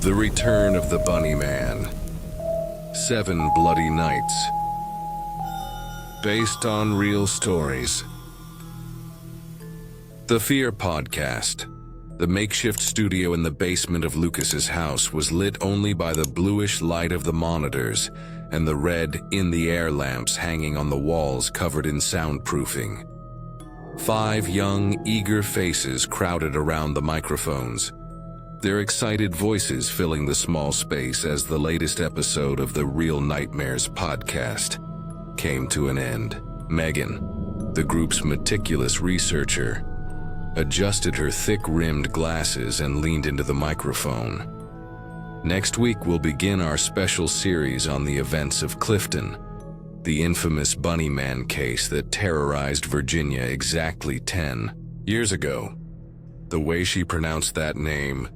The Return of the Bunny Man. 7 Bloody Nights. Based on real stories. The Fear Podcast. The makeshift studio in the basement of Lucas's house was lit only by the bluish light of the monitors and the red in-the-air lamps hanging on the walls covered in soundproofing. 5 young, eager faces crowded around the microphones, their excited voices filling the small space as the latest episode of the Real Nightmares podcast came to an end. Megan, the group's meticulous researcher, adjusted her thick-rimmed glasses and leaned into the microphone. Next week we'll begin our special series on the events of Clifton, the infamous Bunny Man case that terrorized Virginia exactly 10 years ago. The way she pronounced that name,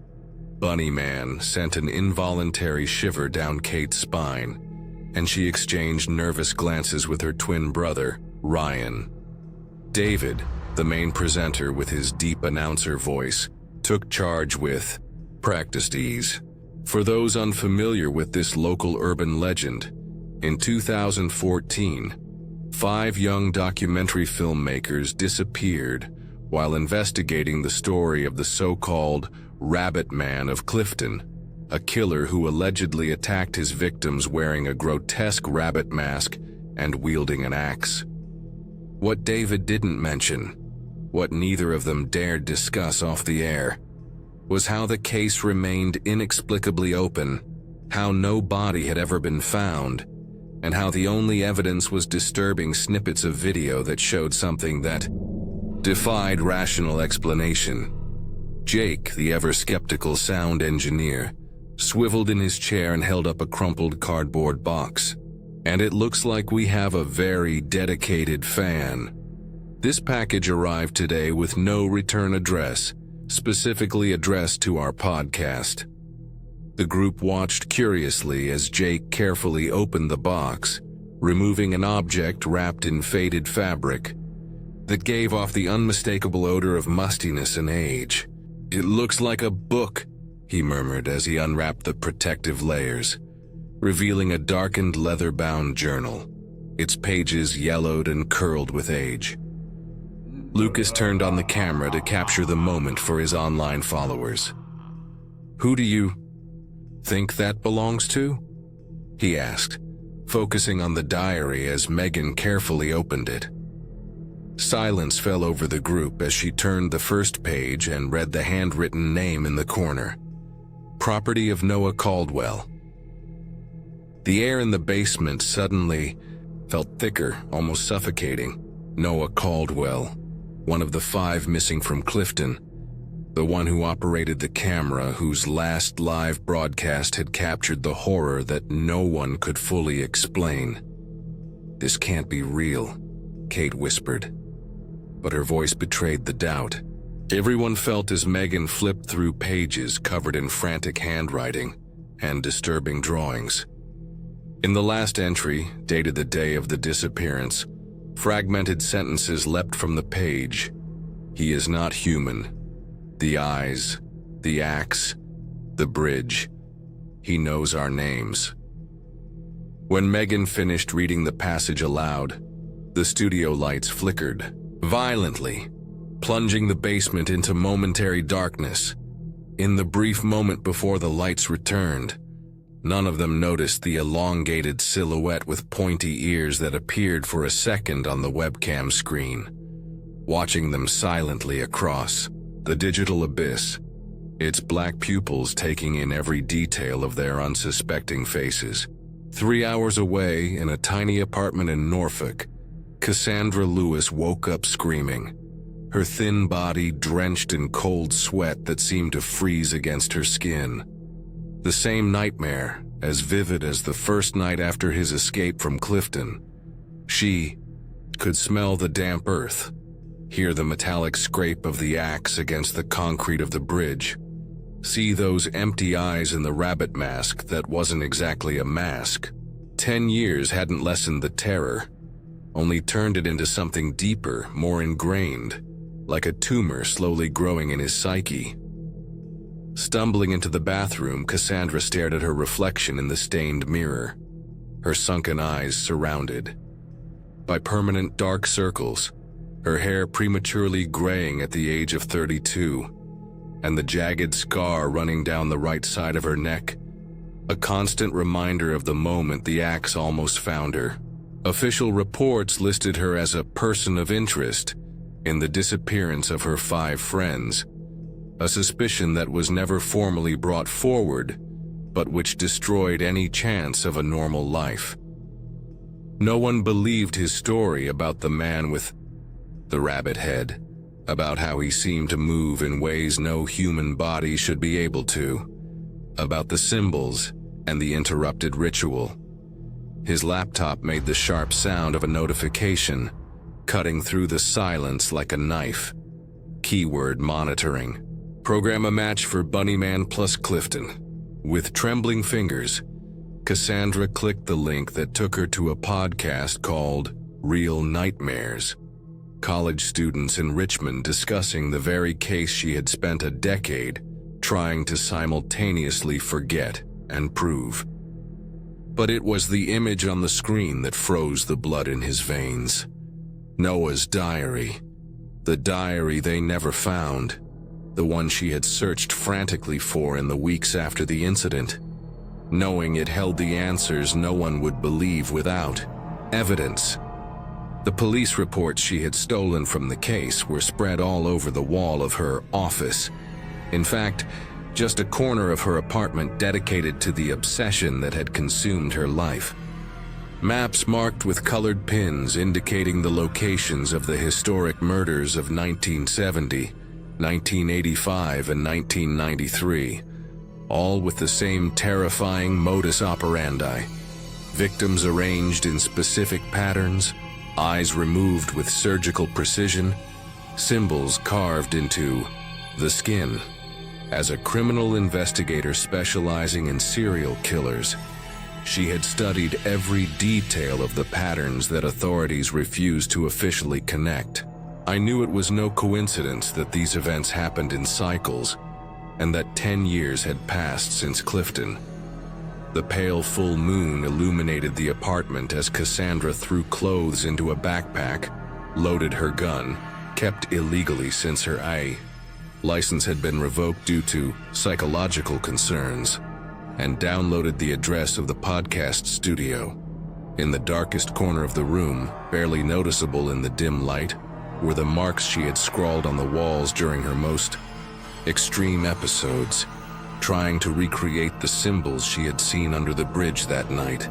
Bunny Man, sent an involuntary shiver down Kate's spine, and she exchanged nervous glances with her twin brother, Ryan. David, the main presenter with his deep announcer voice, took charge with practiced ease. For those unfamiliar with this local urban legend, in 2014, 5 young documentary filmmakers disappeared while investigating the story of the so-called Rabbit Man of Clifton, a killer who allegedly attacked his victims wearing a grotesque rabbit mask and wielding an axe. What David didn't mention, what neither of them dared discuss off the air, was how the case remained inexplicably open, how no body had ever been found, and how the only evidence was disturbing snippets of video that showed something that defied rational explanation. Jake, the ever-skeptical sound engineer, swiveled in his chair and held up a crumpled cardboard box. And it looks like we have a very dedicated fan. This package arrived today with no return address, specifically addressed to our podcast. The group watched curiously as Jake carefully opened the box, removing an object wrapped in faded fabric that gave off the unmistakable odor of mustiness and age. "It looks like a book," he murmured as he unwrapped the protective layers, revealing a darkened leather-bound journal, its pages yellowed and curled with age. Lucas turned on the camera to capture the moment for his online followers. "Who do you think that belongs to?" he asked, focusing on the diary as Megan carefully opened it. Silence fell over the group as she turned the first page and read the handwritten name in the corner. Property of Noah Caldwell. The air in the basement suddenly felt thicker, almost suffocating. Noah Caldwell, one of the 5 missing from Clifton, the one who operated the camera whose last live broadcast had captured the horror that no one could fully explain. "This can't be real," Kate whispered, but her voice betrayed the doubt. Everyone felt as Megan flipped through pages covered in frantic handwriting and disturbing drawings. In the last entry, dated the day of the disappearance, fragmented sentences leapt from the page. "He is not human. The eyes, the axe, the bridge. He knows our names." When Megan finished reading the passage aloud, the studio lights flickered violently, plunging the basement into momentary darkness. In the brief moment before the lights returned, none of them noticed the elongated silhouette with pointy ears that appeared for a second on the webcam screen, watching them silently across the digital abyss, its black pupils taking in every detail of their unsuspecting faces. 3 hours away, in a tiny apartment in Norfolk, Cassandra Lewis woke up screaming, her thin body drenched in cold sweat that seemed to freeze against her skin. The same nightmare, as vivid as the first night after his escape from Clifton. She could smell the damp earth, hear the metallic scrape of the axe against the concrete of the bridge, see those empty eyes in the rabbit mask that wasn't exactly a mask. 10 years hadn't lessened the terror, only turned it into something deeper, more ingrained, like a tumor slowly growing in his psyche. Stumbling into the bathroom, Cassandra stared at her reflection in the stained mirror, her sunken eyes surrounded by permanent dark circles, her hair prematurely graying at the age of 32, and the jagged scar running down the right side of her neck, a constant reminder of the moment the axe almost found her. Official reports listed her as a person of interest in the disappearance of her 5 friends, a suspicion that was never formally brought forward, but which destroyed any chance of a normal life. No one believed his story about the man with the rabbit head, about how he seemed to move in ways no human body should be able to, about the symbols and the interrupted ritual. His laptop made the sharp sound of a notification, cutting through the silence like a knife. Keyword monitoring. Program a match for Bunnyman plus Clifton. With trembling fingers, Cassandra clicked the link that took her to a podcast called Real Nightmares. College students in Richmond discussing the very case she had spent a decade trying to simultaneously forget and prove. But it was the image on the screen that froze the blood in his veins. Noah's diary. The diary they never found. The one she had searched frantically for in the weeks after the incident, knowing it held the answers no one would believe without evidence. The police reports she had stolen from the case were spread all over the wall of her office. In fact, just a corner of her apartment dedicated to the obsession that had consumed her life. Maps marked with colored pins indicating the locations of the historic murders of 1970, 1985, and 1993, all with the same terrifying modus operandi. Victims arranged in specific patterns, eyes removed with surgical precision, symbols carved into the skin. As a criminal investigator specializing in serial killers, she had studied every detail of the patterns that authorities refused to officially connect. I knew it was no coincidence that these events happened in cycles, and that 10 years had passed since Clifton. The pale full moon illuminated the apartment as Cassandra threw clothes into a backpack, loaded her gun, kept illegally since her license had been revoked due to psychological concerns, and downloaded the address of the podcast studio. In the darkest corner of the room, barely noticeable in the dim light, were the marks she had scrawled on the walls during her most extreme episodes, trying to recreate the symbols she had seen under the bridge that night.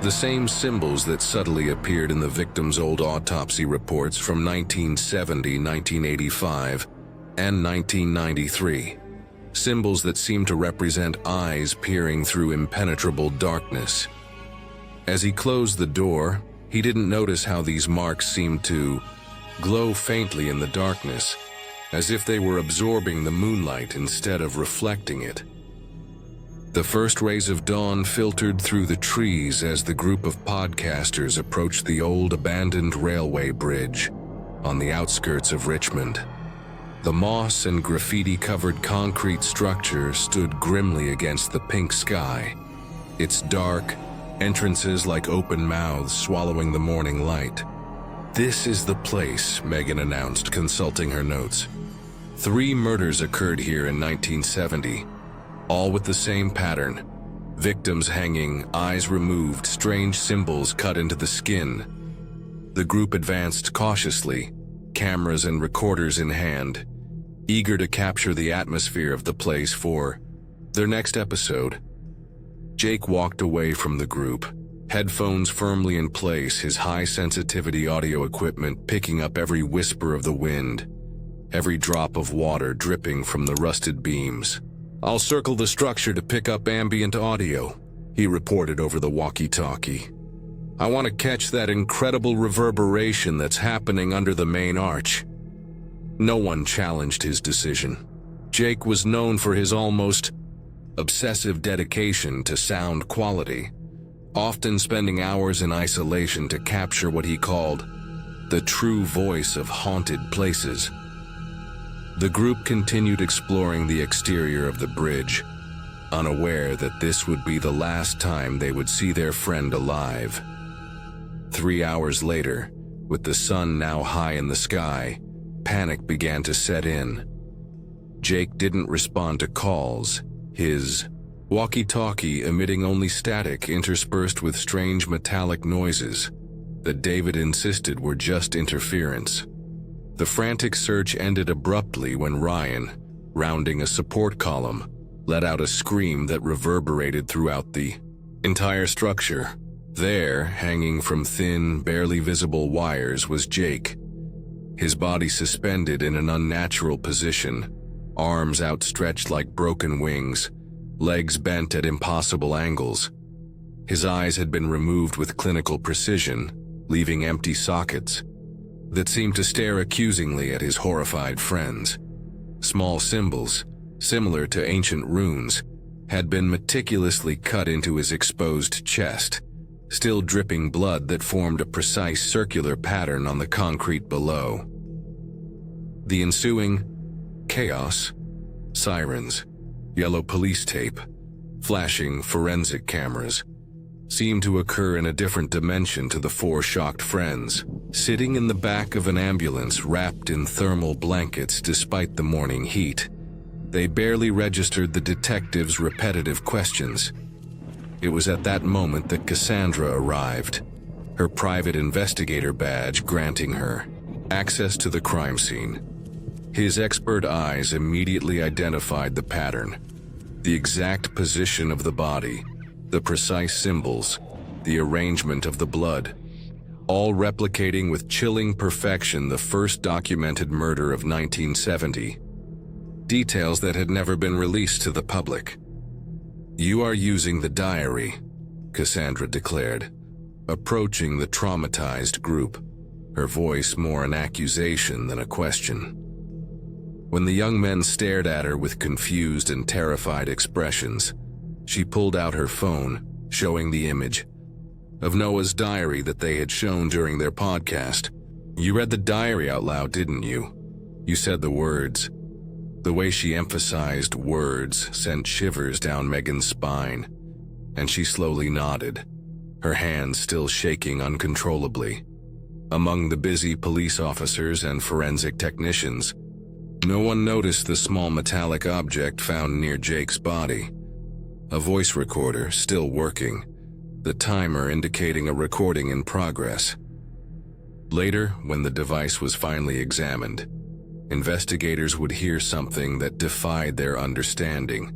The same symbols that subtly appeared in the victim's old autopsy reports from 1970, 1985, and 1993. Symbols that seemed to represent eyes peering through impenetrable darkness. As he closed the door, he didn't notice how these marks seemed to glow faintly in the darkness, as if they were absorbing the moonlight instead of reflecting it. The first rays of dawn filtered through the trees as the group of podcasters approached the old abandoned railway bridge on the outskirts of Richmond. The moss and graffiti-covered concrete structure stood grimly against the pink sky, its dark entrances like open mouths swallowing the morning light. "This is the place," Megan announced, consulting her notes. 3 murders occurred here in 1970, all with the same pattern. Victims hanging, eyes removed, strange symbols cut into the skin. The group advanced cautiously, cameras and recorders in hand, eager to capture the atmosphere of the place for their next episode. Jake walked away from the group, headphones firmly in place, his high-sensitivity audio equipment picking up every whisper of the wind, every drop of water dripping from the rusted beams. "I'll circle the structure to pick up ambient audio," he reported over the walkie-talkie. "I want to catch that incredible reverberation that's happening under the main arch." No one challenged his decision. Jake was known for his almost obsessive dedication to sound quality, often spending hours in isolation to capture what he called the true voice of haunted places. The group continued exploring the exterior of the bridge, unaware that this would be the last time they would see their friend alive. 3 hours later, with the sun now high in the sky, panic began to set in. Jake didn't respond to calls, his walkie-talkie emitting only static interspersed with strange metallic noises that David insisted were just interference. The frantic search ended abruptly when Ryan, rounding a support column, let out a scream that reverberated throughout the entire structure. There, hanging from thin, barely visible wires, was Jake, his body suspended in an unnatural position, arms outstretched like broken wings, legs bent at impossible angles. His eyes had been removed with clinical precision, leaving empty sockets that seemed to stare accusingly at his horrified friends. Small symbols, similar to ancient runes, had been meticulously cut into his exposed chest, still dripping blood that formed a precise circular pattern on the concrete below. The ensuing chaos, sirens, yellow police tape, flashing forensic cameras, seemed to occur in a different dimension to the four shocked friends, sitting in the back of an ambulance wrapped in thermal blankets despite the morning heat. They barely registered the detective's repetitive questions. It was at that moment that Cassandra arrived, her private investigator badge granting her access to the crime scene. His expert eyes immediately identified the pattern, the exact position of the body, the precise symbols, the arrangement of the blood, all replicating with chilling perfection the first documented murder of 1970. Details that had never been released to the public. "You are using the diary," Cassandra declared, approaching the traumatized group, her voice more an accusation than a question. When the young men stared at her with confused and terrified expressions, she pulled out her phone, showing the image of Noah's diary that they had shown during their podcast. "You read the diary out loud, didn't you? You said the words." The way she emphasized words sent shivers down Megan's spine, and she slowly nodded, her hands still shaking uncontrollably. Among the busy police officers and forensic technicians, no one noticed the small metallic object found near Jake's body. A voice recorder still working, the timer indicating a recording in progress. Later, when the device was finally examined, investigators would hear something that defied their understanding.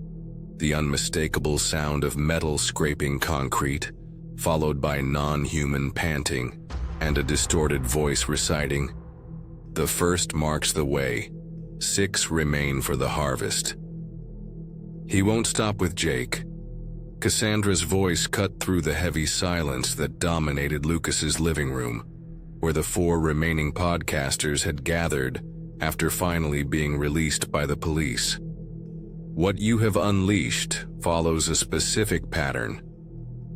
The unmistakable sound of metal scraping concrete, followed by non-human panting, and a distorted voice reciting, "The first marks the way, 6 remain for the harvest." He won't stop with Jake. Cassandra's voice cut through the heavy silence that dominated Lucas's living room, where the 4 remaining podcasters had gathered after finally being released by the police. "What you have unleashed follows a specific pattern.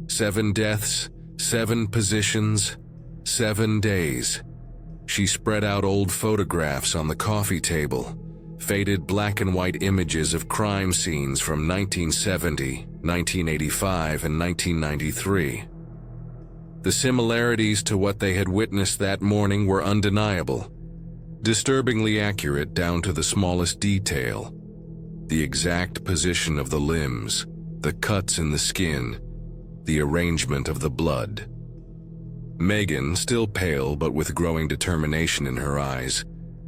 7 deaths, 7 positions, 7 days." She spread out old photographs on the coffee table, faded black and white images of crime scenes from 1970, 1985, and 1993. The similarities to what they had witnessed that morning were undeniable, disturbingly accurate down to the smallest detail. The exact position of the limbs, the cuts in the skin, the arrangement of the blood. Megan, still pale but with growing determination in her eyes,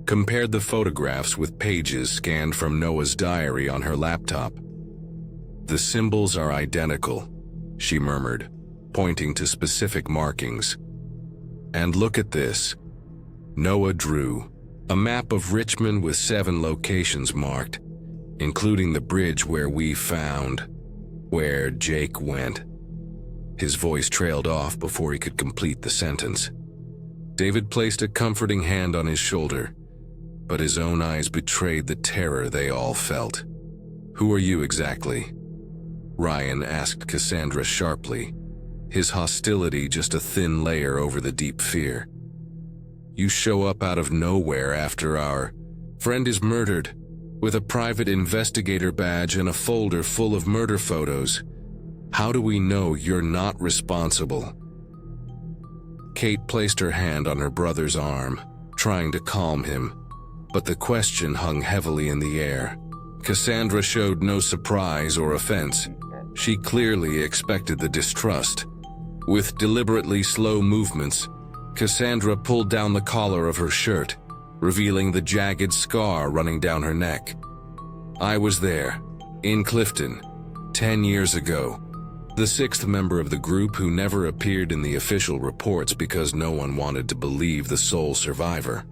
compared the photographs with pages scanned from Noah's diary on her laptop. "The symbols are identical," she murmured, pointing to specific markings. "And look at this." Noah drew a map of Richmond with 7 locations marked, including the bridge where Jake went. His voice trailed off before he could complete the sentence. David placed a comforting hand on his shoulder, but his own eyes betrayed the terror they all felt. "Who are you exactly?" Ryan asked Cassandra sharply, his hostility just a thin layer over the deep fear. "You show up out of nowhere after our Friend is murdered, with a private investigator badge and a folder full of murder photos. How do we know you're not responsible?" Kate placed her hand on her brother's arm, trying to calm him, but the question hung heavily in the air. Cassandra showed no surprise or offense. She clearly expected the distrust. With deliberately slow movements, Cassandra pulled down the collar of her shirt, revealing the jagged scar running down her neck. "I was there, in Clifton, 10 years ago. The sixth member of the group who never appeared in the official reports because no one wanted to believe the sole survivor."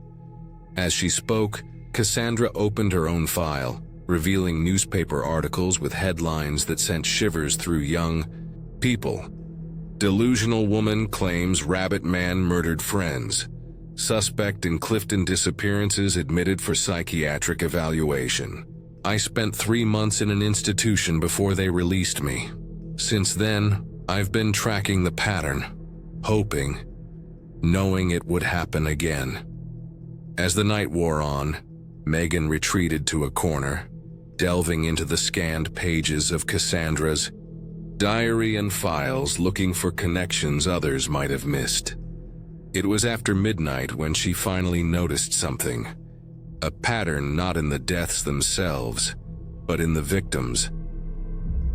As she spoke, Cassandra opened her own file, revealing newspaper articles with headlines that sent shivers through young people. "Delusional woman claims rabbit man murdered friends. Suspect in Clifton disappearances admitted for psychiatric evaluation. I spent 3 months in an institution before they released me. Since then, I've been tracking the pattern, hoping, knowing it would happen again." As the night wore on, Megan retreated to a corner, delving into the scanned pages of Cassandra's diary and files, looking for connections others might have missed. It was after midnight when she finally noticed something. A pattern not in the deaths themselves, but in the victims.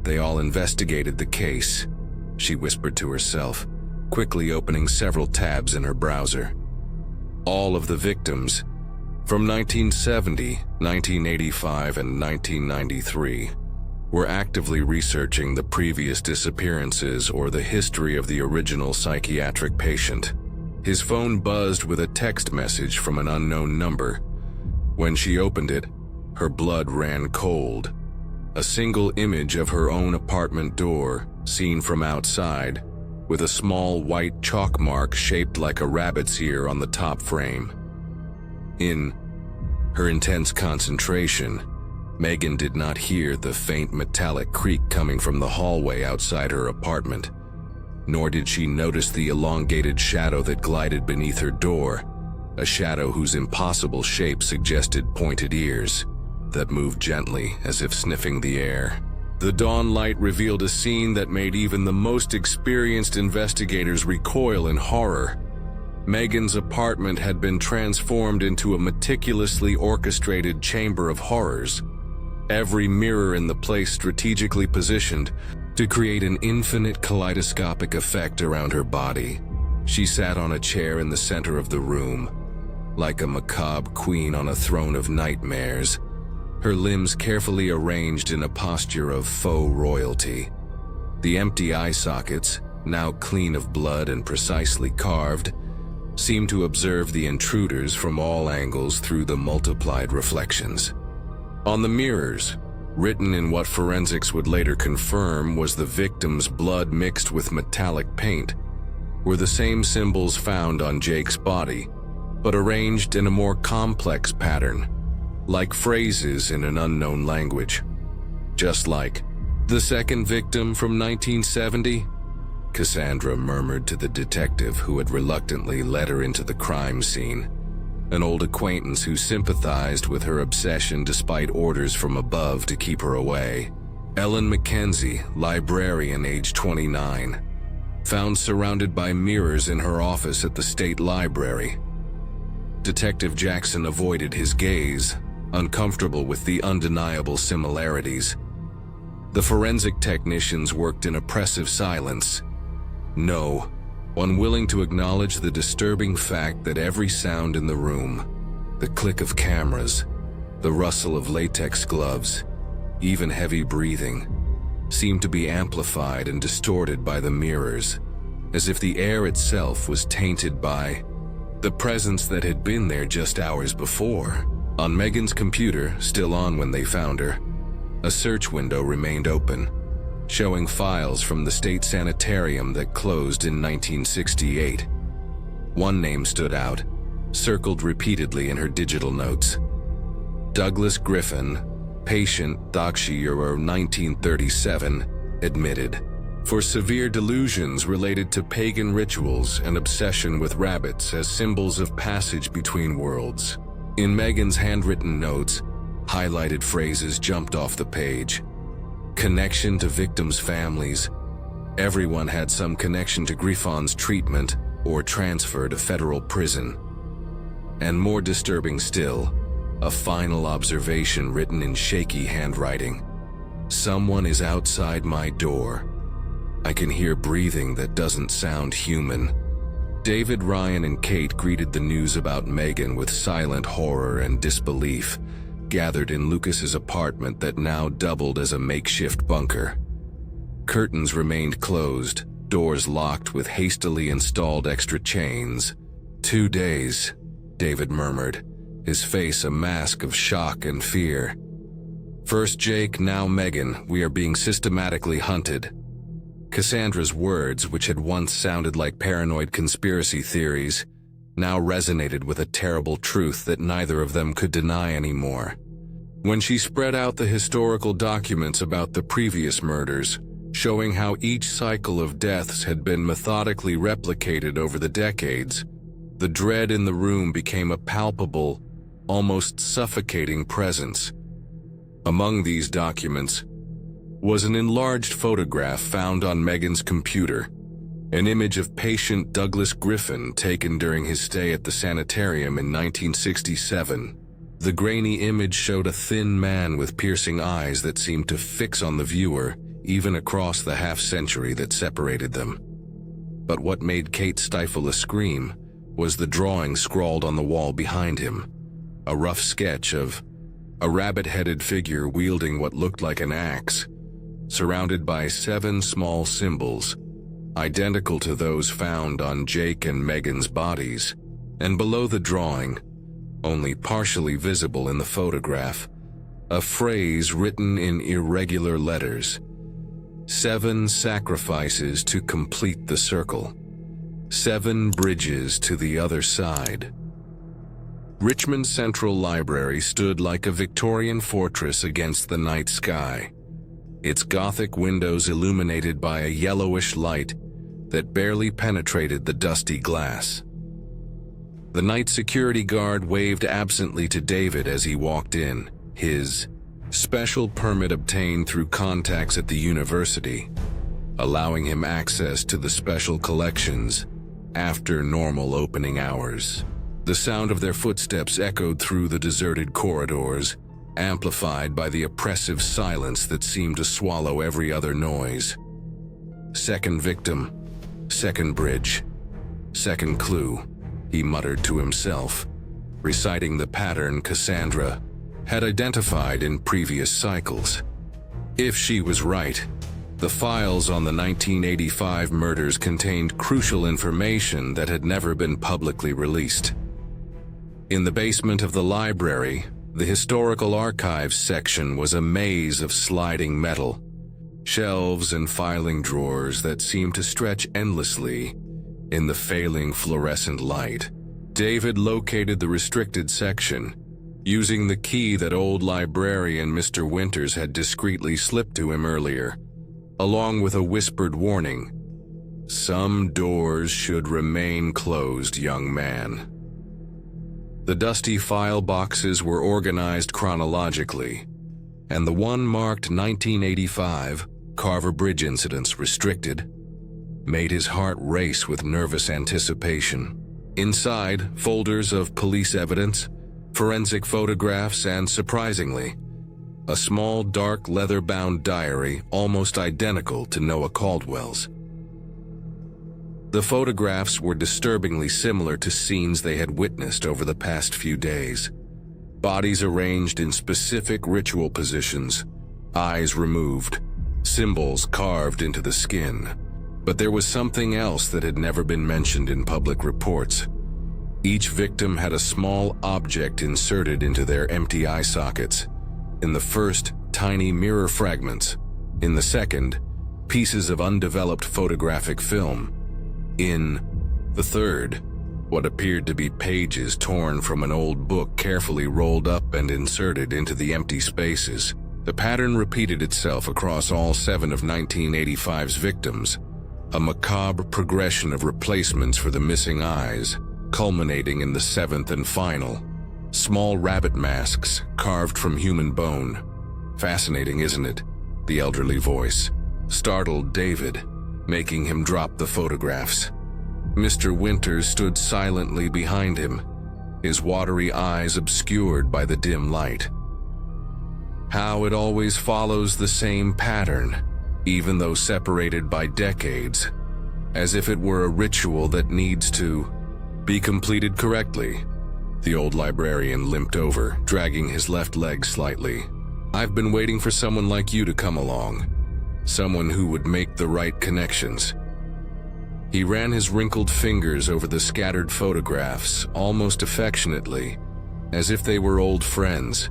"They all investigated the case," she whispered to herself, quickly opening several tabs in her browser. All of the victims, from 1970, 1985, and 1993, were actively researching the previous disappearances or the history of the original psychiatric patient. His phone buzzed with a text message from an unknown number. When she opened it, her blood ran cold. A single image of her own apartment door, seen from outside, with a small white chalk mark shaped like a rabbit's ear on the top frame. In her intense concentration, Megan did not hear the faint metallic creak coming from the hallway outside her apartment, nor did she notice the elongated shadow that glided beneath her door, a shadow whose impossible shape suggested pointed ears that moved gently as if sniffing the air. The dawn light revealed a scene that made even the most experienced investigators recoil in horror. Megan's apartment had been transformed into a meticulously orchestrated chamber of horrors, every mirror in the place strategically positioned to create an infinite kaleidoscopic effect around her body. She sat on a chair in the center of the room, like a macabre queen on a throne of nightmares, her limbs carefully arranged in a posture of faux royalty. The empty eye sockets, now clean of blood and precisely carved, seemed to observe the intruders from all angles through the multiplied reflections. On the mirrors, written in what forensics would later confirm was the victim's blood mixed with metallic paint, were the same symbols found on Jake's body, but arranged in a more complex pattern, like phrases in an unknown language. "Just like the second victim from 1970, Cassandra murmured to the detective who had reluctantly led her into the crime scene, an old acquaintance who sympathized with her obsession despite orders from above to keep her away. Ellen Mackenzie, librarian, age 29, found surrounded by mirrors in her office at the state library. Detective Jackson avoided his gaze, uncomfortable with the undeniable similarities. The forensic technicians worked in oppressive silence. No, unwilling to acknowledge the disturbing fact that every sound in the room, the click of cameras, the rustle of latex gloves, even heavy breathing, seemed to be amplified and distorted by the mirrors, as if the air itself was tainted by the presence that had been there just hours before. On Megan's computer, still on when they found her, a search window remained open, showing files from the state sanitarium that closed in 1968. One name stood out, circled repeatedly in her digital notes. Douglas Griffin, patient Dakshira 1937, admitted, for severe delusions related to pagan rituals and obsession with rabbits as symbols of passage between worlds. In Megan's handwritten notes, highlighted phrases jumped off the page. Connection to victims' families. Everyone had some connection to Griffon's treatment or transfer to federal prison. And more disturbing still, a final observation written in shaky handwriting. Someone is outside my door. I can hear breathing that doesn't sound human. David, Ryan, and Kate greeted the news about Megan with silent horror and disbelief, gathered in Lucas's apartment that now doubled as a makeshift bunker. Curtains remained closed, doors locked with hastily installed extra chains. 2 days, David murmured, his face a mask of shock and fear. First Jake, now Megan, we are being systematically hunted. Cassandra's words, which had once sounded like paranoid conspiracy theories, now resonated with a terrible truth that neither of them could deny anymore. When she spread out the historical documents about the previous murders, showing how each cycle of deaths had been methodically replicated over the decades, the dread in the room became a palpable, almost suffocating presence. Among these documents was an enlarged photograph found on Megan's computer, an image of patient Douglas Griffin taken during his stay at the sanitarium in 1967. The grainy image showed a thin man with piercing eyes that seemed to fix on the viewer, even across the half-century that separated them. But what made Kate stifle a scream was the drawing scrawled on the wall behind him, a rough sketch of a rabbit-headed figure wielding what looked like an axe, surrounded by 7 small symbols, identical to those found on Jake and Megan's bodies, and below the drawing, only partially visible in the photograph, a phrase written in irregular letters. 7 sacrifices to complete the circle. 7 bridges to the other side. Richmond Central Library stood like a Victorian fortress against the night sky, its Gothic windows illuminated by a yellowish light that barely penetrated the dusty glass. The night security guard waved absently to David as he walked in, his special permit obtained through contacts at the university, allowing him access to the special collections after normal opening hours. The sound of their footsteps echoed through the deserted corridors, amplified by the oppressive silence that seemed to swallow every other noise. Second victim, second bridge, second clue, he muttered to himself, reciting the pattern Cassandra had identified in previous cycles. If she was right, the files on the 1985 murders contained crucial information that had never been publicly released. In the basement of the library, the Historical Archives section was a maze of sliding metal, shelves and filing drawers that seemed to stretch endlessly in the failing fluorescent light. David located the restricted section, using the key that old librarian Mr. Winters had discreetly slipped to him earlier, along with a whispered warning. Some doors should remain closed, young man. The dusty file boxes were organized chronologically, and the one marked 1985, Carver Bridge Incidents Restricted, made his heart race with nervous anticipation. Inside, folders of police evidence, forensic photographs, and, surprisingly, a small dark leather-bound diary almost identical to Noah Caldwell's. The photographs were disturbingly similar to scenes they had witnessed over the past few days. Bodies arranged in specific ritual positions, eyes removed, symbols carved into the skin. But there was something else that had never been mentioned in public reports. Each victim had a small object inserted into their empty eye sockets. In the first, tiny mirror fragments. In the second, pieces of undeveloped photographic film. In the third, what appeared to be pages torn from an old book carefully rolled up and inserted into the empty spaces. The pattern repeated itself across all 7 of 1985's victims, a macabre progression of replacements for the missing eyes, culminating in the 7th and final. Small rabbit masks carved from human bone. Fascinating, isn't it? The elderly voice startled David, making him drop the photographs. Mr. Winters stood silently behind him, his watery eyes obscured by the dim light. How it always follows the same pattern, even though separated by decades, as if it were a ritual that needs to be completed correctly. The old librarian limped over, dragging his left leg slightly. I've been waiting for someone like you to come along. Someone who would make the right connections. He ran his wrinkled fingers over the scattered photographs, almost affectionately, as if they were old friends.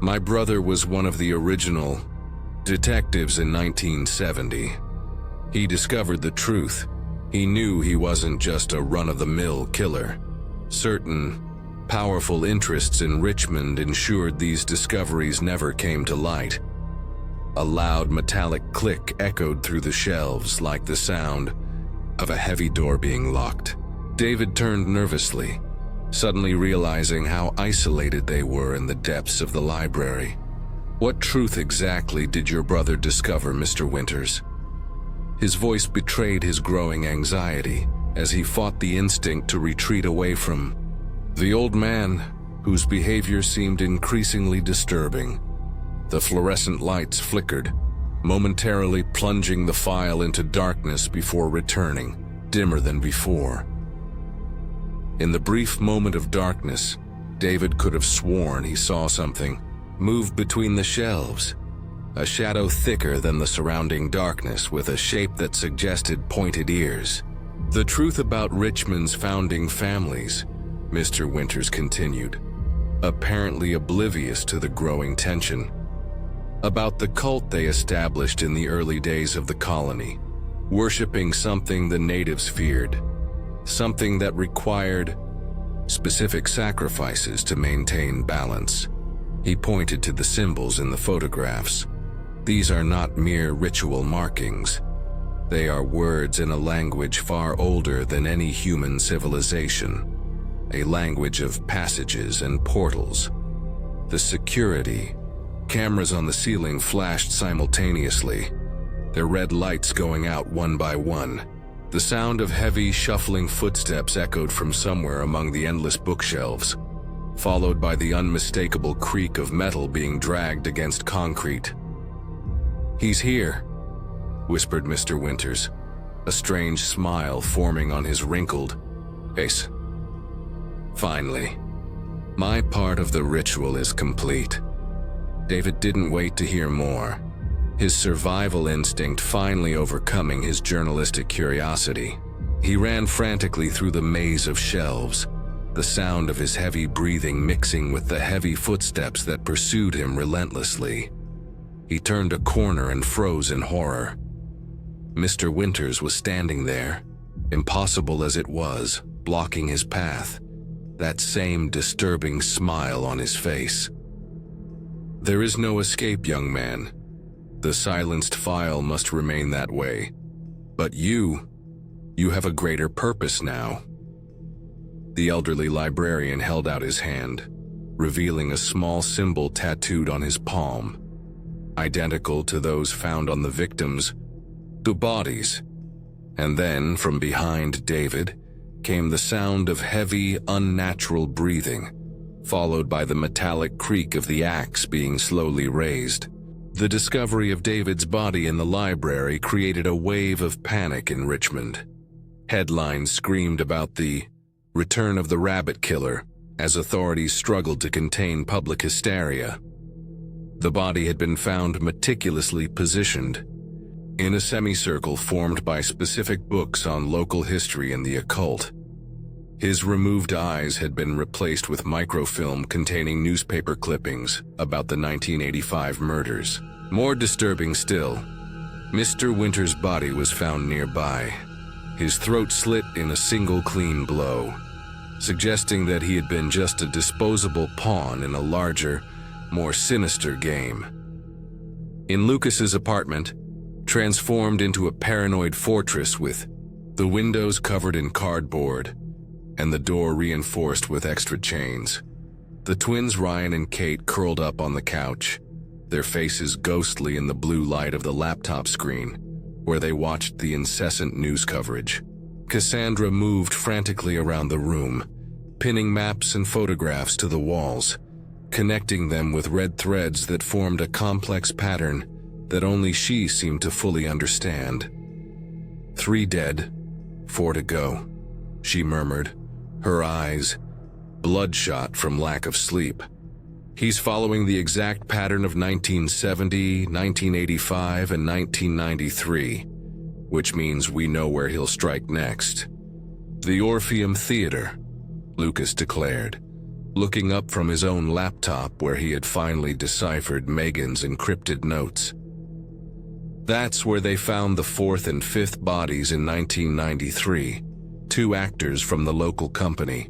My brother was one of the original detectives in 1970. He discovered the truth. He knew he wasn't just a run-of-the-mill killer. Certain powerful interests in Richmond ensured these discoveries never came to light. A loud metallic click echoed through the shelves like the sound of a heavy door being locked. David turned nervously, suddenly realizing how isolated they were in the depths of the library. What truth exactly did your brother discover, Mr. Winters? His voice betrayed his growing anxiety as he fought the instinct to retreat away from the old man, whose behavior seemed increasingly disturbing. The fluorescent lights flickered, momentarily plunging the file into darkness before returning, dimmer than before. In the brief moment of darkness, David could have sworn he saw something move between the shelves, a shadow thicker than the surrounding darkness with a shape that suggested pointed ears. The truth about Richmond's founding families, Mr. Winters continued, apparently oblivious to the growing tension. About the cult they established in the early days of the colony, worshipping something the natives feared, something that required specific sacrifices to maintain balance. He pointed to the symbols in the photographs. These are not mere ritual markings. They are words in a language far older than any human civilization, a language of passages and portals. The security cameras on the ceiling flashed simultaneously, their red lights going out one by one. The sound of heavy, shuffling footsteps echoed from somewhere among the endless bookshelves, followed by the unmistakable creak of metal being dragged against concrete. "He's here," whispered Mr. Winters, a strange smile forming on his wrinkled face. "Finally, my part of the ritual is complete." David didn't wait to hear more, his survival instinct finally overcoming his journalistic curiosity. He ran frantically through the maze of shelves, the sound of his heavy breathing mixing with the heavy footsteps that pursued him relentlessly. He turned a corner and froze in horror. Mr. Winters was standing there, impossible as it was, blocking his path, that same disturbing smile on his face. "There is no escape, young man. The silenced file must remain that way. But you have a greater purpose now." The elderly librarian held out his hand, revealing a small symbol tattooed on his palm, identical to those found on the victims' bodies. And then, from behind David, came the sound of heavy, unnatural breathing, followed by the metallic creak of the axe being slowly raised. The discovery of David's body in the library created a wave of panic in Richmond. Headlines screamed about the return of the rabbit killer as authorities struggled to contain public hysteria. The body had been found meticulously positioned in a semicircle formed by specific books on local history and the occult. His removed eyes had been replaced with microfilm containing newspaper clippings about the 1985 murders. More disturbing still, Mr. Winters' body was found nearby, his throat slit in a single clean blow, suggesting that he had been just a disposable pawn in a larger, more sinister game. In Lucas's apartment, transformed into a paranoid fortress with the windows covered in cardboard and the door reinforced with extra chains, The twins Ryan and Kate curled up on the couch, their faces ghostly in the blue light of the laptop screen, where they watched the incessant news coverage. Cassandra moved frantically around the room, pinning maps and photographs to the walls, connecting them with red threads that formed a complex pattern that only she seemed to fully understand. 3 dead, 4 to go, she murmured, her eyes bloodshot from lack of sleep. He's following the exact pattern of 1970, 1985, and 1993, which means we know where he'll strike next. The Orpheum Theater, Lucas declared, looking up from his own laptop where he had finally deciphered Megan's encrypted notes. That's where they found the 4th and 5th bodies in 1993, 2 actors from the local company.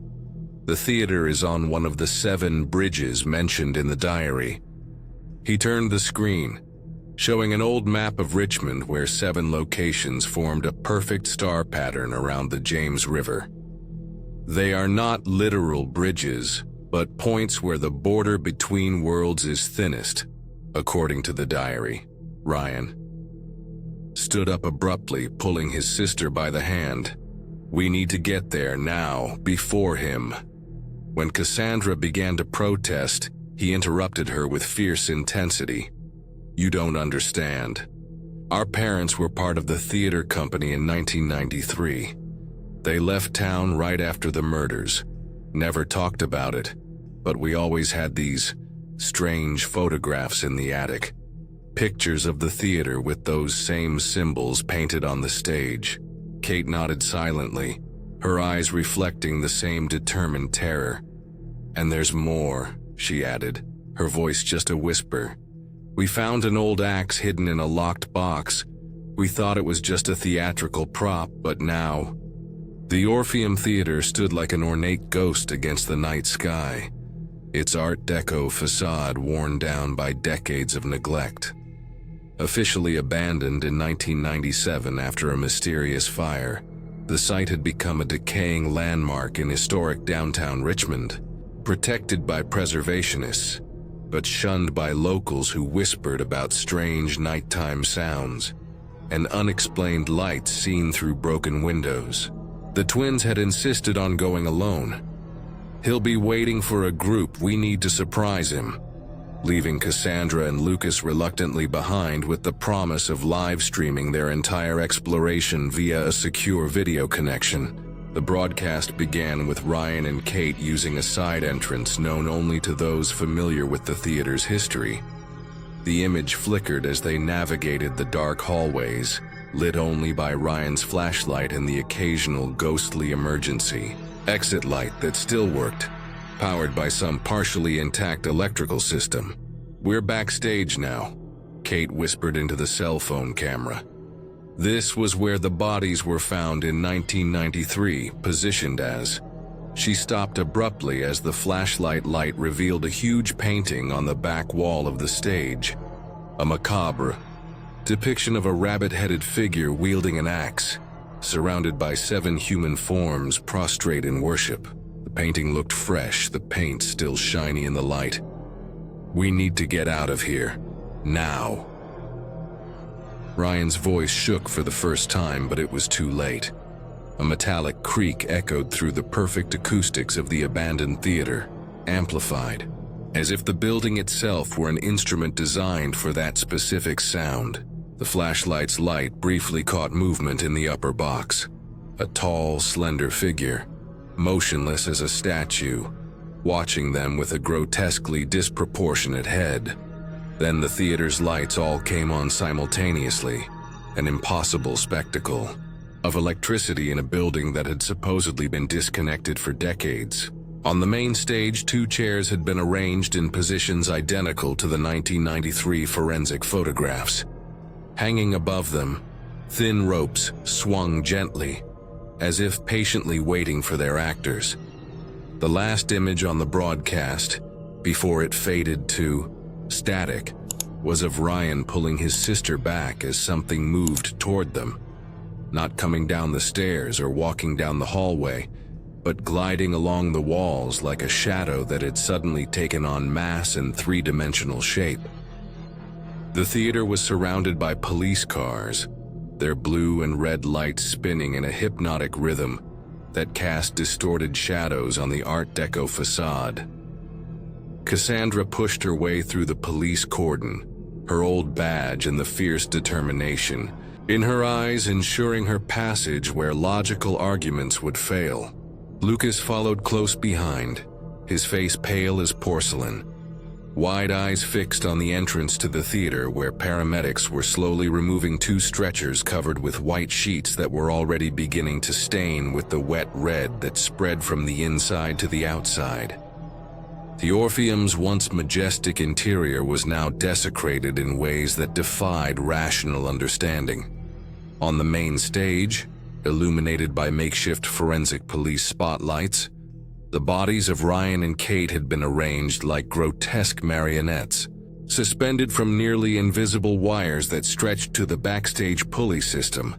The theater is on one of the 7 bridges mentioned in the diary. He turned the screen, showing an old map of Richmond where 7 locations formed a perfect star pattern around the James River. They are not literal bridges, but points where the border between worlds is thinnest, according to the diary. Ryan stood up abruptly, pulling his sister by the hand. We need to get there now, before him. When Cassandra began to protest, he interrupted her with fierce intensity. You don't understand. Our parents were part of the theater company in 1993. They left town right after the murders. Never talked about it, but we always had these strange photographs in the attic. Pictures of the theater with those same symbols painted on the stage. Kate nodded silently, her eyes reflecting the same determined terror. And there's more, she added, her voice just a whisper. We found an old axe hidden in a locked box. We thought it was just a theatrical prop, but now... The Orpheum Theater stood like an ornate ghost against the night sky, its Art Deco facade worn down by decades of neglect. Officially abandoned in 1997 after a mysterious fire, the site had become a decaying landmark in historic downtown Richmond, protected by preservationists, but shunned by locals who whispered about strange nighttime sounds and unexplained lights seen through broken windows. The twins had insisted on going alone. He'll be waiting for a group, we need to surprise him, leaving Cassandra and Lucas reluctantly behind with the promise of live streaming their entire exploration via a secure video connection. The broadcast began with Ryan and Kate using a side entrance known only to those familiar with the theater's history. The image flickered as they navigated the dark hallways, lit only by Ryan's flashlight and the occasional ghostly emergency exit light that still worked, powered by some partially intact electrical system. We're backstage now, Kate whispered into the cell phone camera. This was where the bodies were found in 1993, positioned as... She stopped abruptly as the flashlight light revealed a huge painting on the back wall of the stage. A macabre depiction of a rabbit-headed figure wielding an axe, surrounded by 7 human forms prostrate in worship. The painting looked fresh, the paint still shiny in the light. We need to get out of here. Now. Ryan's voice shook for the first time, but it was too late. A metallic creak echoed through the perfect acoustics of the abandoned theater, amplified, as if the building itself were an instrument designed for that specific sound. The flashlight's light briefly caught movement in the upper box. A tall, slender figure, motionless as a statue, watching them with a grotesquely disproportionate head. Then the theater's lights all came on simultaneously, an impossible spectacle of electricity in a building that had supposedly been disconnected for decades. On the main stage, 2 chairs had been arranged in positions identical to the 1993 forensic photographs. Hanging above them, thin ropes swung gently, as if patiently waiting for their actors. The last image on the broadcast, before it faded to static, was of Ryan pulling his sister back as something moved toward them. Not coming down the stairs or walking down the hallway, but gliding along the walls like a shadow that had suddenly taken on mass and three-dimensional shape. The theater was surrounded by police cars, their blue and red lights spinning in a hypnotic rhythm that cast distorted shadows on the Art Deco facade. Cassandra pushed her way through the police cordon, her old badge and the fierce determination in her eyes ensuring her passage where logical arguments would fail. Lucas followed close behind, his face pale as porcelain, wide eyes fixed on the entrance to the theater where paramedics were slowly removing two stretchers covered with white sheets that were already beginning to stain with the wet red that spread from the inside to the outside. The Orpheum's once majestic interior was now desecrated in ways that defied rational understanding. On the main stage, illuminated by makeshift forensic police spotlights, the bodies of Ryan and Kate had been arranged like grotesque marionettes, suspended from nearly invisible wires that stretched to the backstage pulley system,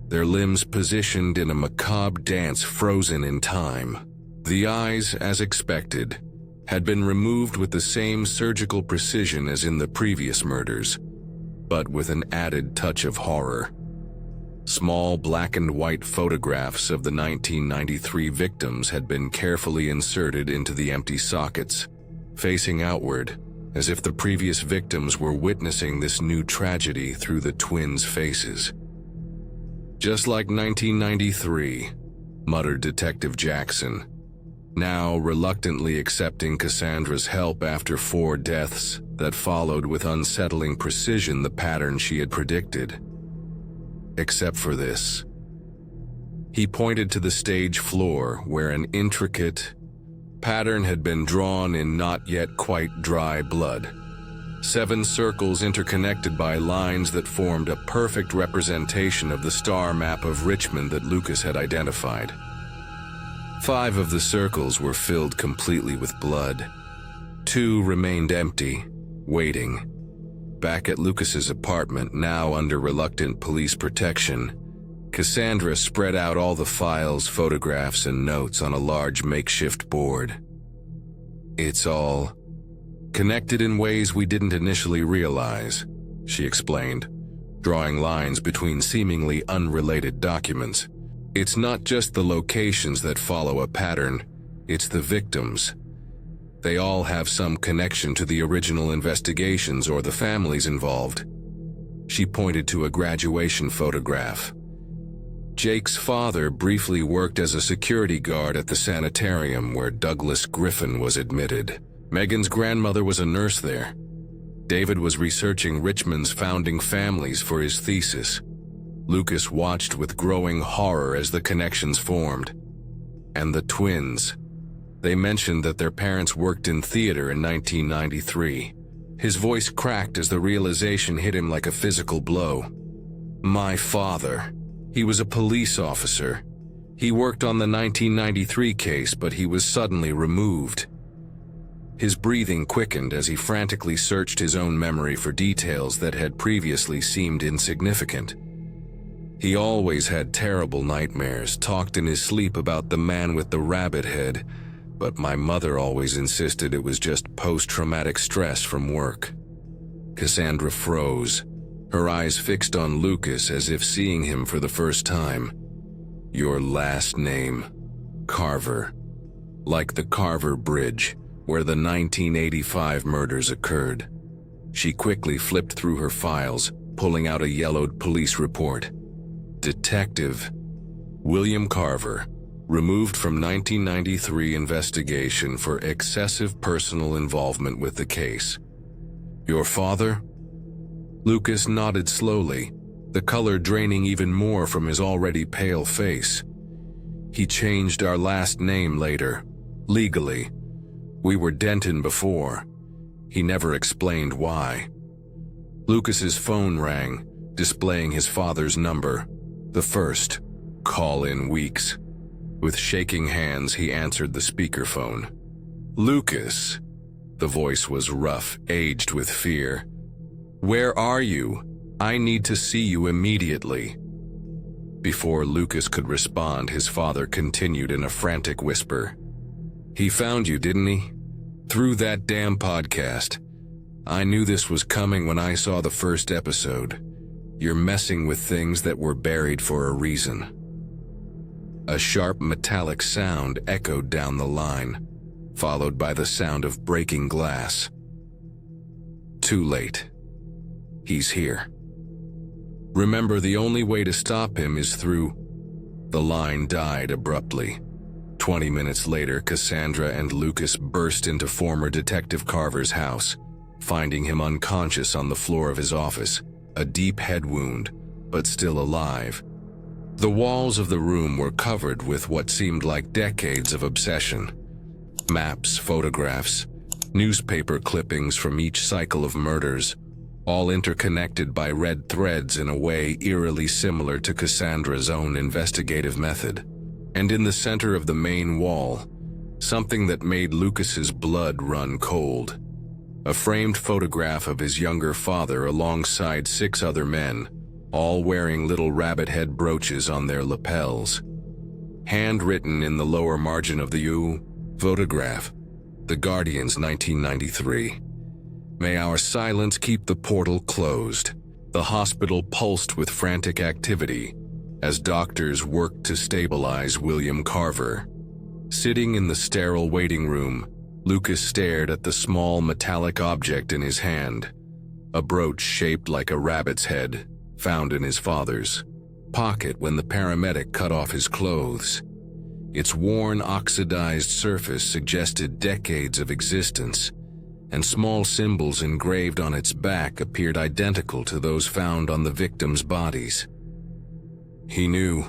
their limbs positioned in a macabre dance frozen in time. The eyes, as expected, had been removed with the same surgical precision as in the previous murders, but with an added touch of horror. Small black and white photographs of the 1993 victims had been carefully inserted into the empty sockets, facing outward, as if the previous victims were witnessing this new tragedy through the twins' faces. "Just like 1993, muttered Detective Jackson, now reluctantly accepting Cassandra's help after 4 deaths that followed with unsettling precision the pattern she had predicted. Except for this. He pointed to the stage floor where an intricate pattern had been drawn in not yet quite dry blood. 7 circles interconnected by lines that formed a perfect representation of the star map of Richmond that Lucas had identified. 5 of the circles were filled completely with blood. 2 remained empty, waiting. Back at Lucas's apartment, now under reluctant police protection, Cassandra spread out all the files, photographs, and notes on a large makeshift board. "It's all connected in ways we didn't initially realize," she explained, drawing lines between seemingly unrelated documents. "It's not just the locations that follow a pattern, it's the victims. They all have some connection to the original investigations or the families involved." She pointed to a graduation photograph. Jake's father briefly worked as a security guard at the sanitarium where Douglas Griffin was admitted. Megan's grandmother was a nurse there. David was researching Richmond's founding families for his thesis. Lucas watched with growing horror as the connections formed. And the twins. They mentioned that their parents worked in theater in 1993. His voice cracked as the realization hit him like a physical blow. My father. He was a police officer. He worked on the 1993 case, but he was suddenly removed. His breathing quickened as he frantically searched his own memory for details that had previously seemed insignificant. He always had terrible nightmares, talked in his sleep about the man with the rabbit head, but my mother always insisted it was just post-traumatic stress from work. Cassandra froze, her eyes fixed on Lucas as if seeing him for the first time. "Your last name, Carver. Like the Carver Bridge, where the 1985 murders occurred." She quickly flipped through her files, pulling out a yellowed police report. "Detective William Carver, removed from 1993 investigation for excessive personal involvement with the case. Your father?" Lucas nodded slowly, the color draining even more from his already pale face. "He changed our last name later, legally. We were Denton before. He never explained why." Lucas's phone rang, displaying his father's number, the first call in weeks. With shaking hands, he answered the speakerphone. "Lucas." The voice was rough, aged with fear. "Where are you? I need to see you immediately." Before Lucas could respond, his father continued in a frantic whisper. "He found you, didn't he? Through that damn podcast. I knew this was coming when I saw the first episode. You're messing with things that were buried for a reason." A sharp metallic sound echoed down the line, followed by the sound of breaking glass. Too late. He's here. Remember, the only way to stop him is through... The line died abruptly. 20 minutes later, Cassandra and Lucas burst into former Detective Carver's house, finding him unconscious on the floor of his office, a deep head wound, but still alive. The walls of the room were covered with what seemed like decades of obsession. Maps, photographs, newspaper clippings from each cycle of murders, all interconnected by red threads in a way eerily similar to Cassandra's own investigative method. And in the center of the main wall, something that made Lucas's blood run cold. A framed photograph of his younger father alongside 6 other men, all wearing little rabbit head brooches on their lapels. Handwritten in the lower margin of the photograph, The Guardian's 1993. "May our silence keep the portal closed." The hospital pulsed with frantic activity as doctors worked to stabilize William Carver. Sitting in the sterile waiting room, Lucas stared at the small metallic object in his hand, a brooch shaped like a rabbit's head, found in his father's pocket when the paramedic cut off his clothes. Its worn, oxidized surface suggested decades of existence, and small symbols engraved on its back appeared identical to those found on the victims' bodies. "He knew,"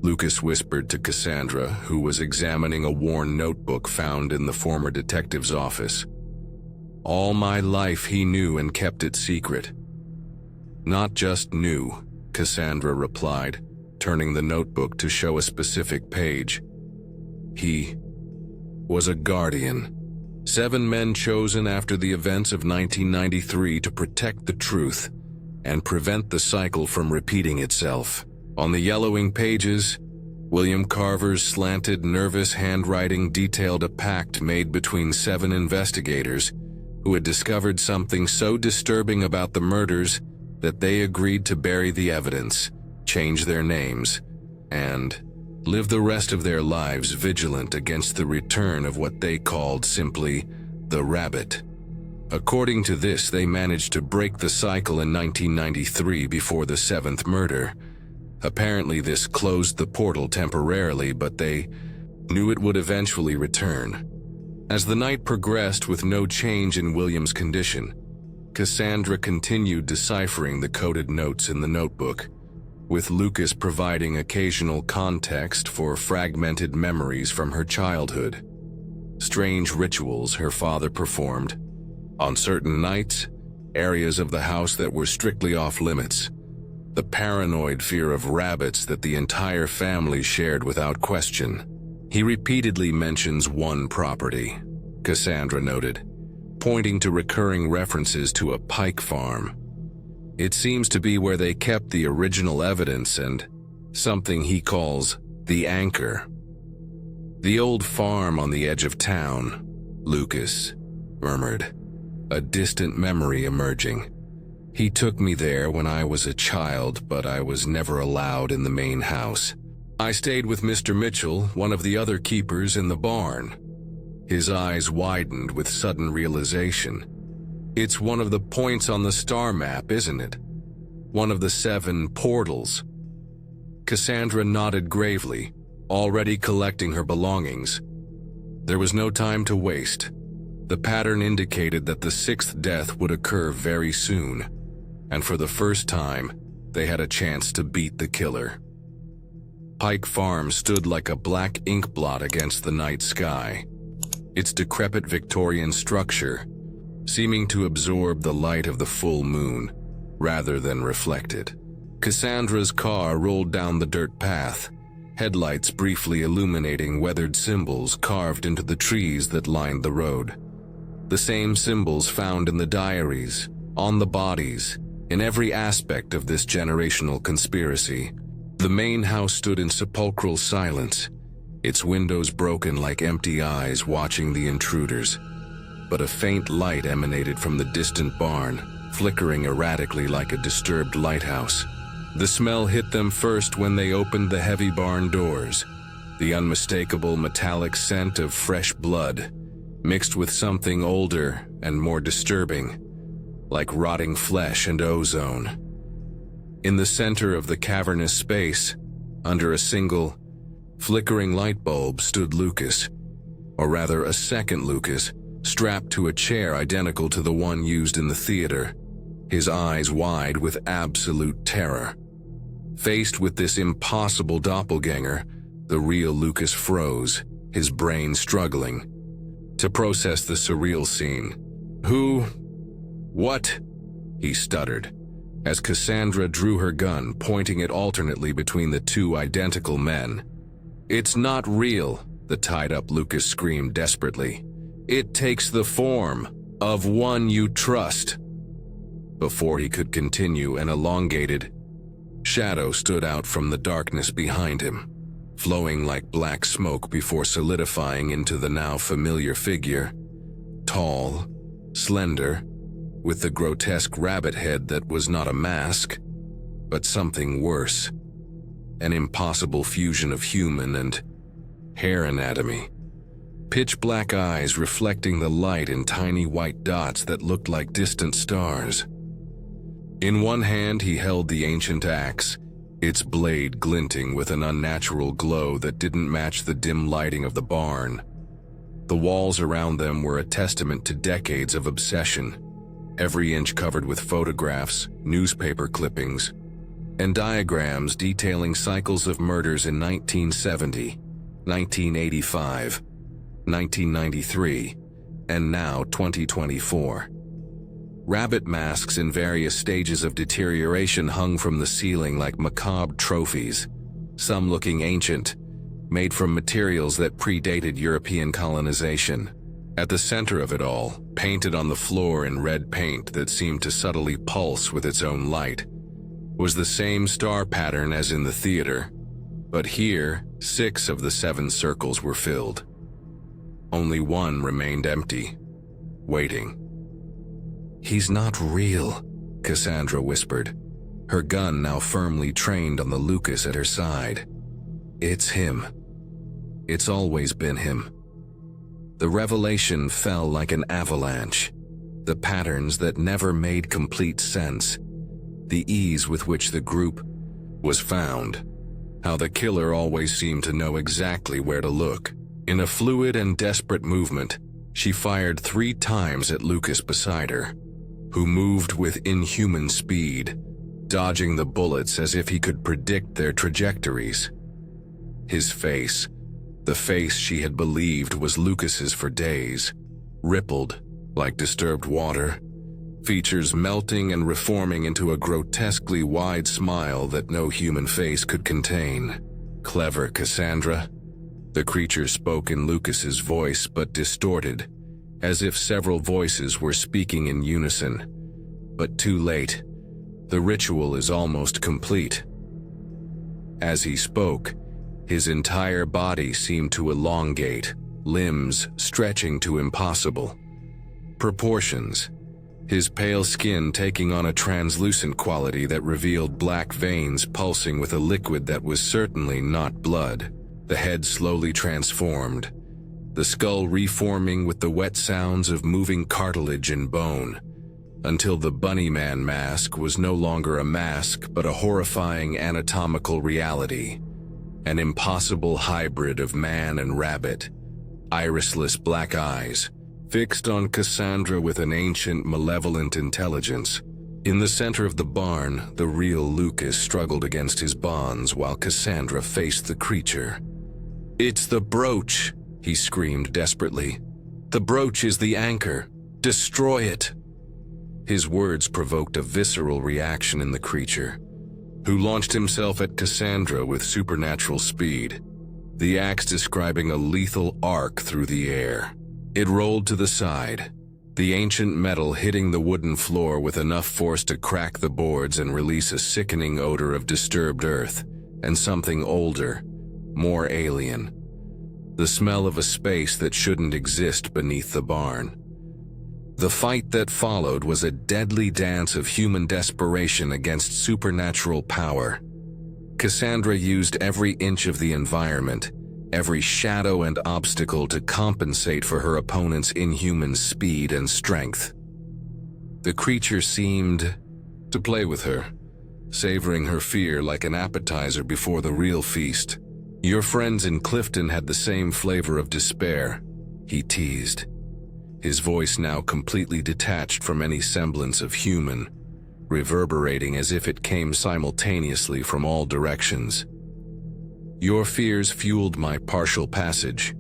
Lucas whispered to Cassandra, who was examining a worn notebook found in the former detective's office. "All my life he knew and kept it secret." "Not just knew," Cassandra replied, turning the notebook to show a specific page. "He was a guardian. 7 men chosen after the events of 1993 to protect the truth and prevent the cycle from repeating itself." On the yellowing pages, William Carver's slanted, nervous handwriting detailed a pact made between 7 investigators who had discovered something so disturbing about the murders that they agreed to bury the evidence, change their names, and live the rest of their lives vigilant against the return of what they called simply the rabbit. According to this, they managed to break the cycle in 1993 before the 7th murder. Apparently this closed the portal temporarily, but they knew it would eventually return. As the night progressed with no change in William's condition, Cassandra continued deciphering the coded notes in the notebook, with Lucas providing occasional context for fragmented memories from her childhood. Strange rituals her father performed. On certain nights, areas of the house that were strictly off-limits. The paranoid fear of rabbits that the entire family shared without question. He repeatedly mentions one property, Cassandra noted, pointing to recurring references to a pike farm. It seems to be where they kept the original evidence and something he calls the anchor. "The old farm on the edge of town," Lucas murmured, a distant memory emerging. "He took me there when I was a child, but I was never allowed in the main house. I stayed with Mr. Mitchell, one of the other keepers, in the barn." His eyes widened with sudden realization. "It's one of the points on the star map, isn't it? One of the 7 portals." Cassandra nodded gravely, already collecting her belongings. There was no time to waste. The pattern indicated that the 6th death would occur very soon, and for the first time, they had a chance to beat the killer. Pike Farm stood like a black ink blot against the night sky. Its decrepit Victorian structure seeming to absorb the light of the full moon rather than reflect it. Cassandra's car rolled down the dirt path, headlights briefly illuminating weathered symbols carved into the trees that lined the road. The same symbols found in the diaries, on the bodies, in every aspect of this generational conspiracy. The main house stood in sepulchral silence, its windows broken like empty eyes watching the intruders. But a faint light emanated from the distant barn, flickering erratically like a disturbed lighthouse. The smell hit them first when they opened the heavy barn doors, the unmistakable metallic scent of fresh blood, mixed with something older and more disturbing, like rotting flesh and ozone. In the center of the cavernous space, under a single, flickering light bulb, stood Lucas, or rather a second Lucas, strapped to a chair identical to the one used in the theater, his eyes wide with absolute terror. Faced with this impossible doppelganger, the real Lucas froze, his brain struggling to process the surreal scene. "Who? What?" he stuttered, as Cassandra drew her gun, pointing it alternately between the two identical men. "It's not real," the tied-up Lucas screamed desperately. "It takes the form of one you trust." Before he could continue, an elongated shadow stood out from the darkness behind him, flowing like black smoke before solidifying into the now familiar figure. Tall, slender, with the grotesque rabbit head that was not a mask, but something worse. An impossible fusion of human and hair anatomy. Pitch black eyes reflecting the light in tiny white dots that looked like distant stars. In one hand he held the ancient axe, its blade glinting with an unnatural glow that didn't match the dim lighting of the barn. The walls around them were a testament to decades of obsession, every inch covered with photographs, newspaper clippings, and diagrams detailing cycles of murders in 1970, 1985, 1993, and now 2024. Rabbit masks in various stages of deterioration hung from the ceiling like macabre trophies, some looking ancient, made from materials that predated European colonization. At the center of it all, painted on the floor in red paint that seemed to subtly pulse with its own light, was the same star pattern as in the theater, but here 6 of the 7 circles were filled. Only one remained empty, waiting. "He's not real," Cassandra whispered, her gun now firmly trained on the Lucas at her side. "It's him. It's always been him." The revelation fell like an avalanche. The patterns that never made complete sense. The ease with which the group was found. How the killer always seemed to know exactly where to look. In a fluid and desperate movement, she fired 3 times at Lucas beside her, who moved with inhuman speed, dodging the bullets as if he could predict their trajectories. His face, the face she had believed was Lucas's for days, rippled like disturbed water, features melting and reforming into a grotesquely wide smile that no human face could contain. "Clever, Cassandra." The creature spoke in Lucas's voice but distorted, as if several voices were speaking in unison. But too late. The ritual is almost complete. As he spoke, his entire body seemed to elongate, limbs stretching to impossible proportions, his pale skin taking on a translucent quality that revealed black veins pulsing with a liquid that was certainly not blood. The head slowly transformed, the skull reforming with the wet sounds of moving cartilage and bone, until the Bunny Man mask was no longer a mask but a horrifying anatomical reality, an impossible hybrid of man and rabbit, irisless black eyes, fixed on Cassandra with an ancient, malevolent intelligence. In the center of the barn, the real Lucas struggled against his bonds while Cassandra faced the creature. "It's the brooch," he screamed desperately. "The brooch is the anchor. Destroy it." His words provoked a visceral reaction in the creature, who launched himself at Cassandra with supernatural speed, the axe describing a lethal arc through the air. It rolled to the side, the ancient metal hitting the wooden floor with enough force to crack the boards and release a sickening odor of disturbed earth, and something older, more alien. The smell of a space that shouldn't exist beneath the barn. The fight that followed was a deadly dance of human desperation against supernatural power. Cassandra used every inch of the environment, every shadow and obstacle to compensate for her opponent's inhuman speed and strength. The creature seemed to play with her, savoring her fear like an appetizer before the real feast. "Your friends in Clifton had the same flavor of despair," he teased, his voice now completely detached from any semblance of human, reverberating as if it came simultaneously from all directions. "Your fears fueled my partial passage.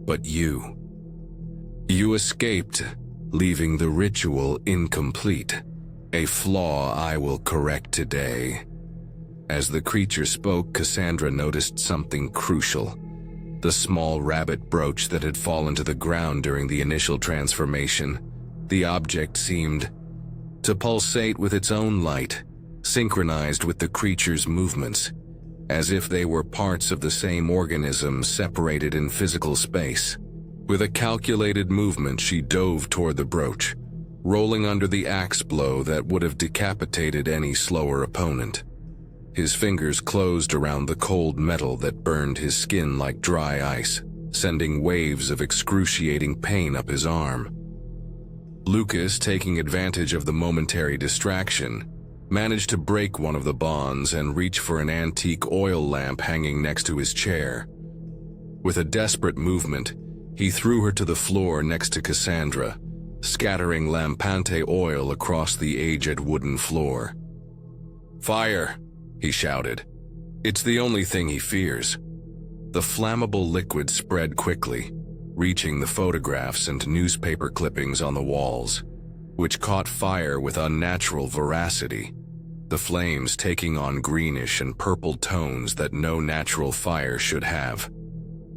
But you escaped, leaving the ritual incomplete, a flaw I will correct today." As the creature spoke, Cassandra noticed something crucial. The small rabbit brooch that had fallen to the ground during the initial transformation. The object seemed to pulsate with its own light, synchronized with the creature's movements, as if they were parts of the same organism separated in physical space. With a calculated movement, she dove toward the brooch, rolling under the axe blow that would have decapitated any slower opponent. His fingers closed around the cold metal that burned his skin like dry ice, sending waves of excruciating pain up his arm. Lucas, taking advantage of the momentary distraction, managed to break one of the bonds and reach for an antique oil lamp hanging next to his chair. With a desperate movement, he threw her to the floor next to Cassandra, scattering lampante oil across the aged wooden floor. "Fire!" he shouted. It's the only thing he fears. The flammable liquid spread quickly, reaching the photographs and newspaper clippings on the walls, which caught fire with unnatural veracity, the flames taking on greenish and purple tones that no natural fire should have.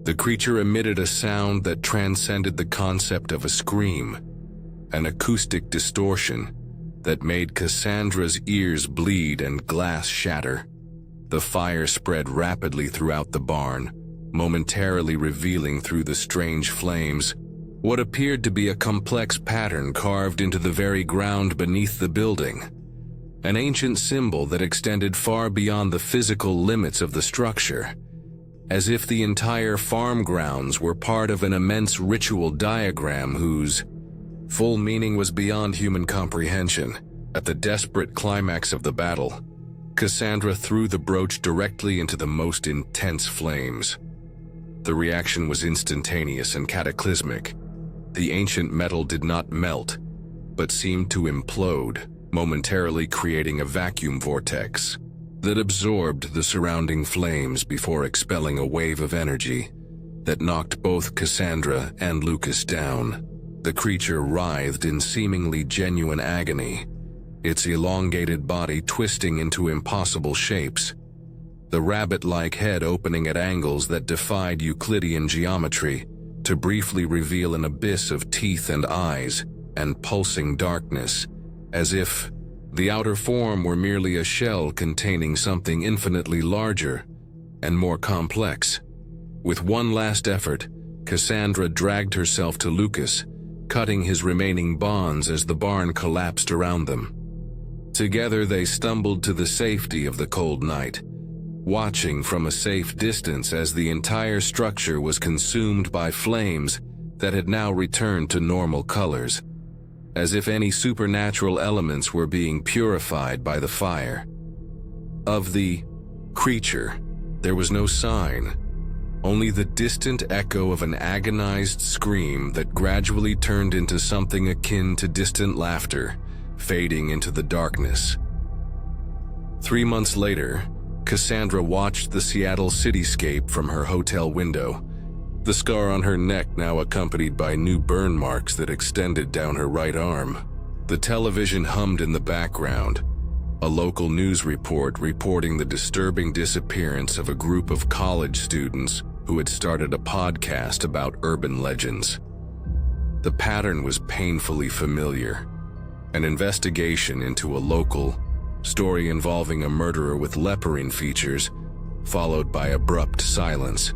The creature emitted a sound that transcended the concept of a scream, an acoustic distortion that made Cassandra's ears bleed and glass shatter. The fire spread rapidly throughout the barn, momentarily revealing through the strange flames what appeared to be a complex pattern carved into the very ground beneath the building, an ancient symbol that extended far beyond the physical limits of the structure, as if the entire farm grounds were part of an immense ritual diagram whose full meaning was beyond human comprehension. At the desperate climax of the battle, Cassandra threw the brooch directly into the most intense flames. The reaction was instantaneous and cataclysmic. The ancient metal did not melt, but seemed to implode, momentarily creating a vacuum vortex that absorbed the surrounding flames before expelling a wave of energy that knocked both Cassandra and Lucas down. The creature writhed in seemingly genuine agony, its elongated body twisting into impossible shapes, the rabbit-like head opening at angles that defied Euclidean geometry to briefly reveal an abyss of teeth and eyes and pulsing darkness, as if the outer form were merely a shell containing something infinitely larger and more complex. With one last effort, Cassandra dragged herself to Lucas, cutting his remaining bonds as the barn collapsed around them. Together they stumbled to the safety of the cold night, watching from a safe distance as the entire structure was consumed by flames that had now returned to normal colors, as if any supernatural elements were being purified by the fire. Of the creature, there was no sign, only the distant echo of an agonized scream that gradually turned into something akin to distant laughter, fading into the darkness. 3 months later, Cassandra watched the Seattle cityscape from her hotel window, the scar on her neck now accompanied by new burn marks that extended down her right arm. The television hummed in the background, a local news report reporting the disturbing disappearance of a group of college students who had started a podcast about urban legends. The pattern was painfully familiar. An investigation into a local story involving a murderer with leporine features followed by abrupt silence.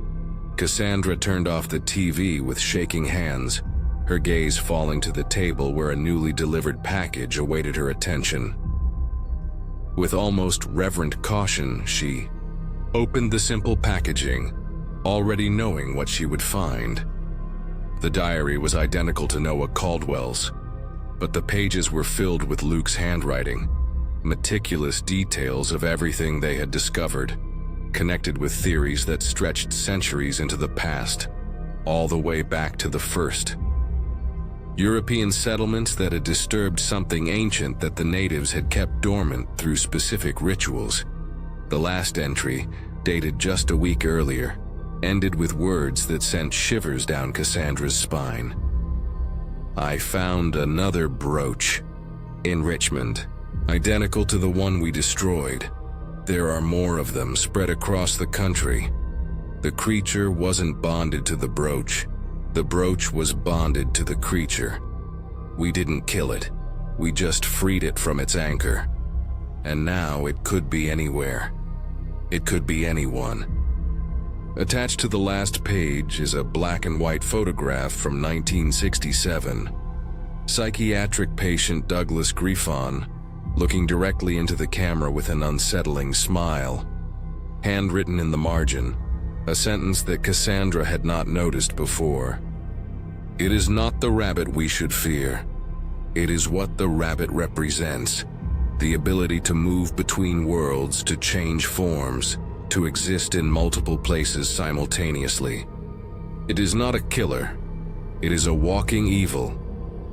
Cassandra turned off the TV with shaking hands, her gaze falling to the table where a newly delivered package awaited her attention. With almost reverent caution, she opened the simple packaging, already knowing what she would find. The diary was identical to Noah Caldwell's, but the pages were filled with Luke's handwriting, meticulous details of everything they had discovered, connected with theories that stretched centuries into the past, all the way back to the first. European settlements that had disturbed something ancient that the natives had kept dormant through specific rituals. The last entry, dated just a week earlier, ended with words that sent shivers down Cassandra's spine. I found another brooch in Richmond, identical to the one we destroyed. There are more of them spread across the country. The creature wasn't bonded to the brooch. The brooch was bonded to the creature. We didn't kill it. We just freed it from its anchor. And now it could be anywhere. It could be anyone. Attached to the last page is a black and white photograph from 1967. Psychiatric patient Douglas Griffon, looking directly into the camera with an unsettling smile. Handwritten in the margin, a sentence that Cassandra had not noticed before. It is not the rabbit we should fear. It is what the rabbit represents. The ability to move between worlds, to change forms, to exist in multiple places simultaneously. It is not a killer. It is a walking evil.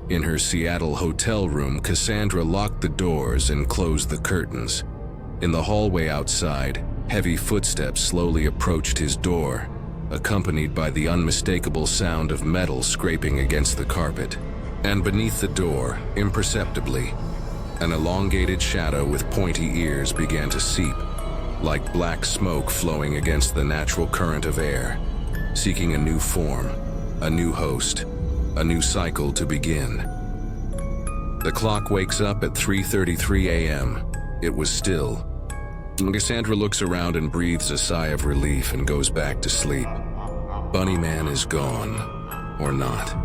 In her Seattle hotel room, Cassandra locked the doors and closed the curtains. In the hallway outside, heavy footsteps slowly approached his door, accompanied by the unmistakable sound of metal scraping against the carpet. And beneath the door, imperceptibly, an elongated shadow with pointy ears began to seep, like black smoke flowing against the natural current of air, seeking a new form, a new host, a new cycle to begin. The clock wakes up at 3:33 a.m. It was still. Cassandra looks around and breathes a sigh of relief and goes back to sleep. Bunny Man is gone, or not.